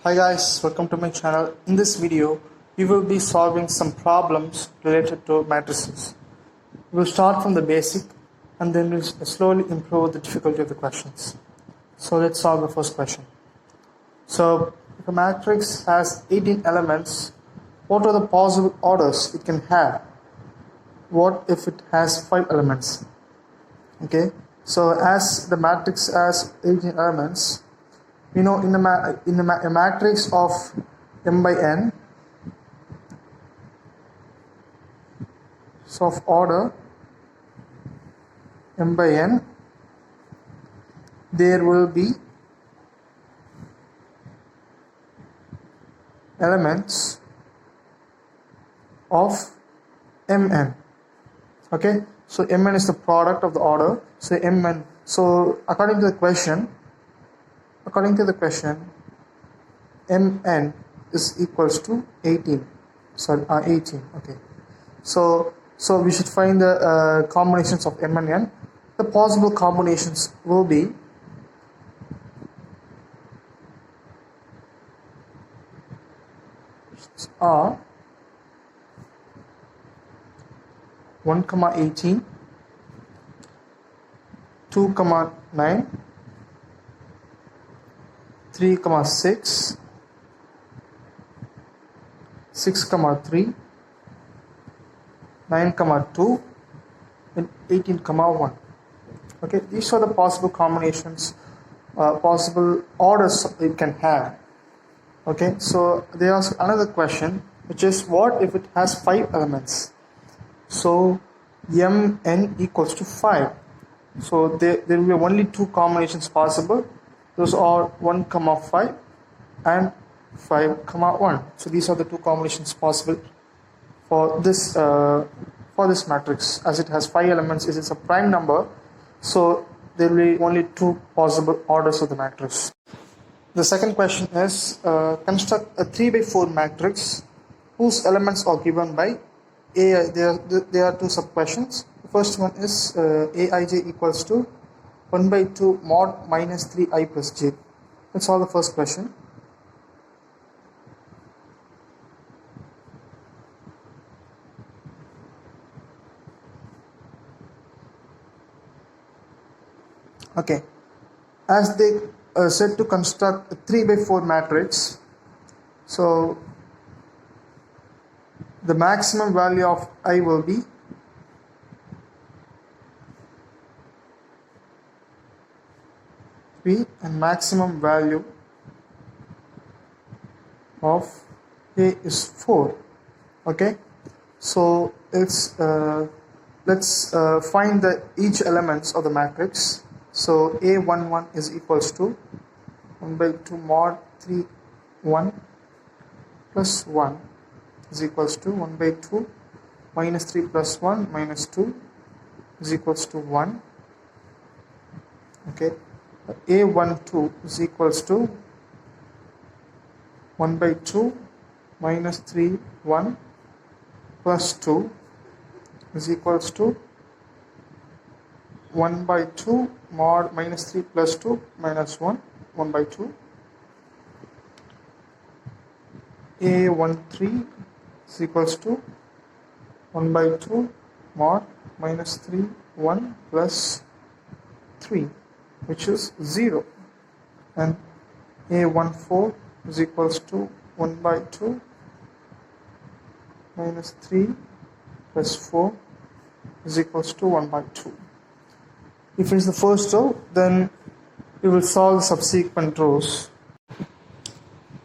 Hi guys, welcome to my channel. In this video, we will be solving some problems related to matrices. We'll start from the basic and then we'll slowly improve the difficulty of the questions. So let's solve the first question. So if a matrix has 18 elements, what are the possible orders it can have? What if it has 5 elements? Okay, so as the matrix has 18 elements, we know in a matrix of m by n, so of order m by n, there will be elements of mn. Okay, so mn is the product of the order, so mn. So according to the question, mn is equals to 18. 18. Okay, so we should find the combinations of m and n. The possible combinations will be are 1, 18, 2, 9, 3, 6, 6, 3, 9, 2, and 18, 1. Okay, these are the possible combinations, possible orders it can have. Okay, so they ask another question, which is what if it has 5 elements? So mn equals to 5. So there will be only 2 combinations possible. Those are 1, 5 and 5, 1. So these are the 2 combinations possible for this matrix. As it has 5 elements, it is a prime number. So there will be only 2 possible orders of the matrix. The second question is construct a 3 by 4 matrix whose elements are given by AI. There are 2 sub questions. The first one is Aij equals to 1 by 2 mod minus 3i plus j. Let's solve the first question. Okay, as they said to construct a 3 by 4 matrix, so the maximum value of I will be P and maximum value of A is 4. Okay, so let's find the each elements of the matrix. So A11 is equals to 1 by 2 mod 3 1 plus 1 is equals to 1 by 2 minus 3 plus 1 minus 2 is equals to 1. Okay, A12 is equals to 1 by 2 minus 3 1 plus 2 is equals to 1 by 2 mod minus 3 plus 2 minus 1 by 2. A13 is equals to 1 by 2 mod minus 3 1 plus 3, which is 0, and A14 is equals to 1 by 2 minus 3 plus 4 is equals to 1 by 2. If it is the first row, then we will solve the subsequent rows.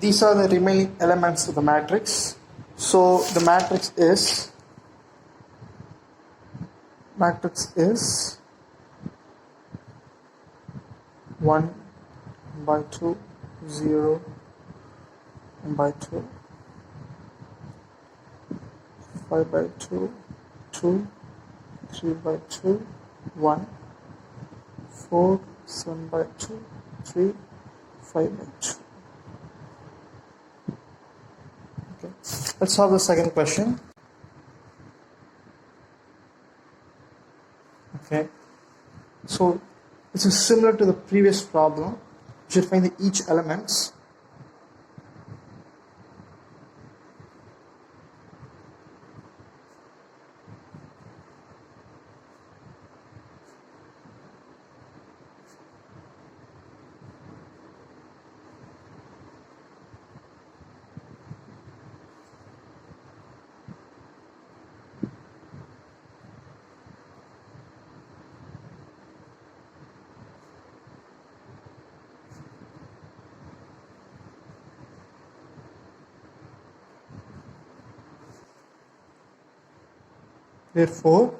These are the remaining elements of the matrix. So the matrix is 1 by 2 0 1 by 2 5 by 2 2 3 by 2 1 4 7 by 2 3 5 by 2. Okay, let's solve the second question. Okay, so this is similar to the previous problem. You should find the each elements. Therefore,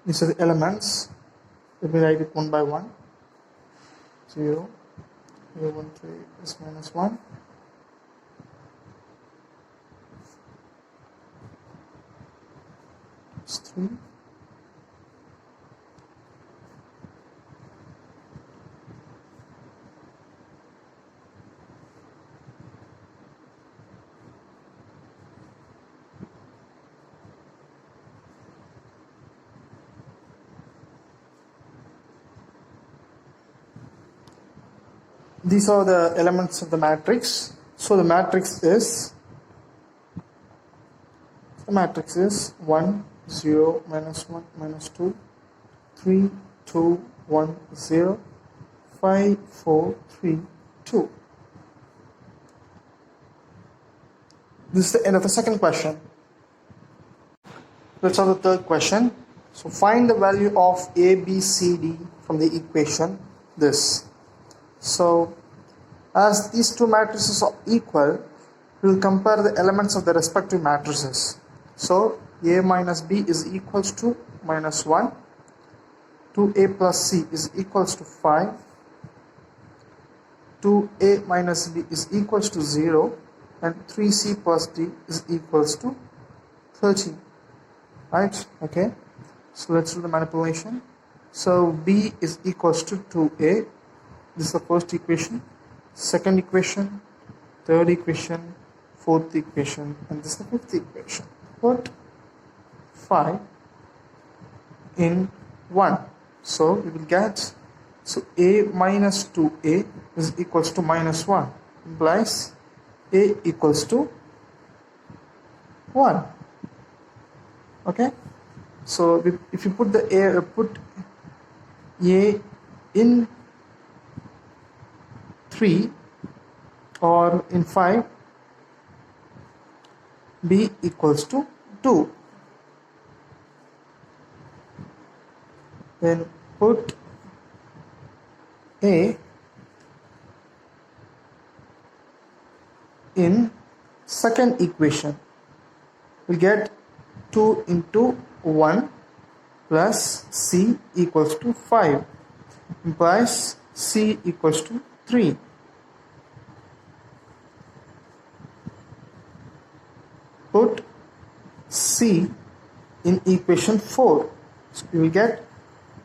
these are the elements. Let me write it one by one. 0, 0, 1, 3 is minus 1. It's 3. These are the elements of the matrix. So the matrix is 1, 0, minus 1, minus 2, 3, 2, 1, 0, 5, 4, 3, 2. This is the end of the second question. Let's have the third question. So find the value of A, B, C, D from the equation this. So as these two matrices are equal, we will compare the elements of the respective matrices. So A minus B is equals to minus 1, 2A plus C is equals to 5, 2A minus B is equals to 0, and 3C plus D is equals to 13. Right? Okay. So let's do the manipulation. So B is equals to 2A. This is the first equation. Second equation, third equation, fourth equation, and this is the fifth equation. Put 5 in 1. So we will get, so A minus 2A is equals to minus 1, implies A equals to 1. Okay. So if you put A in 3 or in 5, B equals to 2. Then put A in second equation. We get 2 into 1 plus C equals to 5, implies C equals to 3. Put C in equation 4. So you will get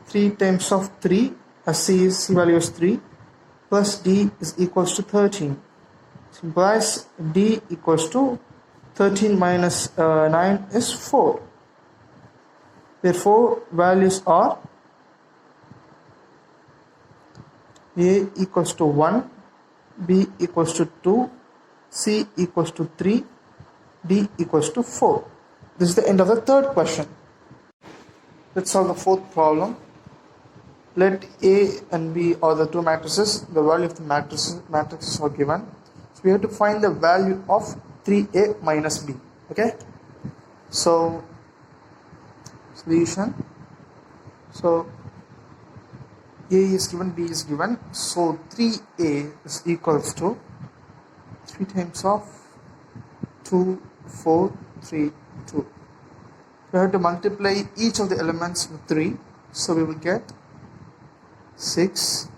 3 times of 3, as C value is 3, plus D is equals to 13. So implies D equals to 13 minus 9 is 4. Therefore, values are A equals to 1, B equals to 2, C equals to 3, D equals to 4. This is the end of the third question. Let's solve the fourth problem. Let A and B are the two matrices. The value of the matrices are given. So we have to find the value of 3A minus B. Okay. So solution. So A is given, B is given. So 3A is equals to 3 times of 2, 4, 3, 2. We have to multiply each of the elements with 3. So we will get 6,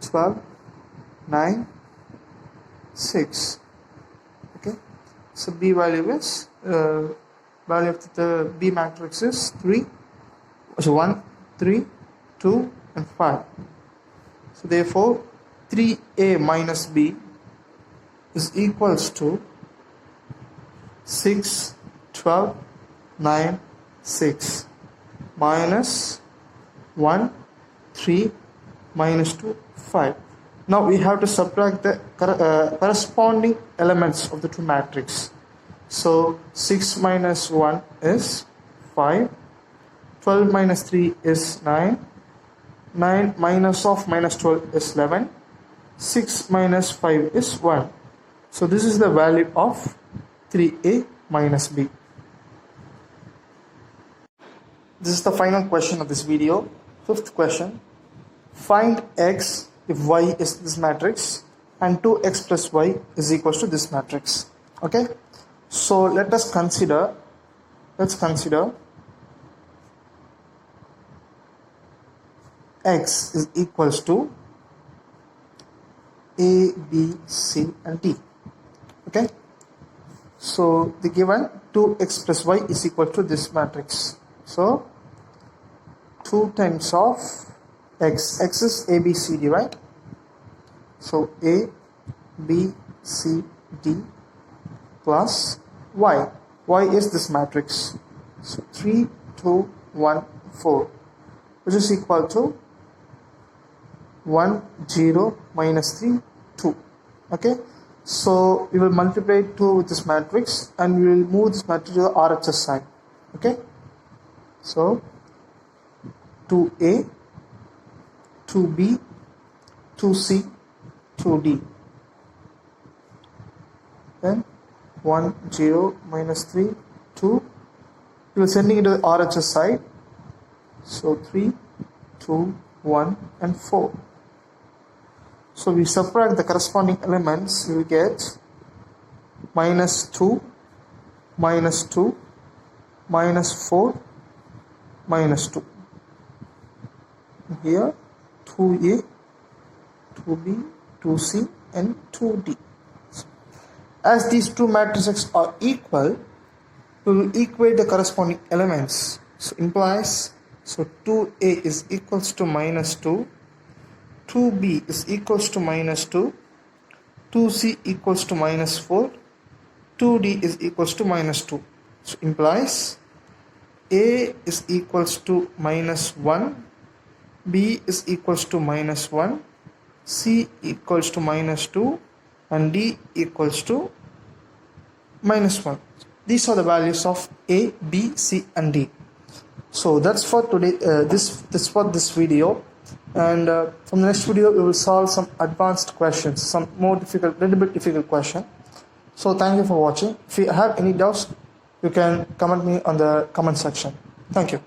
12, 9, 6. Okay. So B value is value of the B matrix is 3. So 1, 3, 2, and 5. So therefore 3A minus B is equals to 6, 12, 9, 6 minus 1, 3, minus 2, 5. Now we have to subtract the corresponding elements of the two matrices. So 6 minus 1 is 5, 12 minus 3 is 9, 9 minus of minus 12 is 11, 6 minus 5 is 1. So this is the value of 3A minus B. This is the final question of this video. Fifth question. Find x if y is this matrix and 2x plus y is equals to this matrix. Okay. So let's consider x is equals to A, B, C and D. Okay, so the given 2x plus y is equal to this matrix. So 2 times of x is A, B, C, D, right? So A, B, C, D plus y is this matrix. So 3, 2, 1, 4, which is equal to 1, 0, minus 3, 2. Okay, so we will multiply 2 with this matrix and we will move this matrix to the RHS sign. Okay, so 2A, 2B, 2C, 2D. Then 1, 0, minus 3, 2. We will sending it to the RHS side. So 3, 2, 1 and 4. So we subtract the corresponding elements, we will get minus 2, minus 2, minus 4, minus 2. Here 2A, 2B, 2C and 2D. As these two matrices are equal, we will equate the corresponding elements. So implies, so 2A is equals to minus 2, 2B is equals to minus 2, 2C equals to minus 4, 2D is equals to minus 2. So implies A is equals to minus 1, B is equals to minus 1, C equals to minus 2 and D equals to minus 1. These are the values of A, B, C and D. So that's for today, this for this video, and from the next video we will solve some advanced questions, some more difficult, little bit difficult question. So thank you for watching. If you have any doubts, you can comment me on the comment section. Thank you.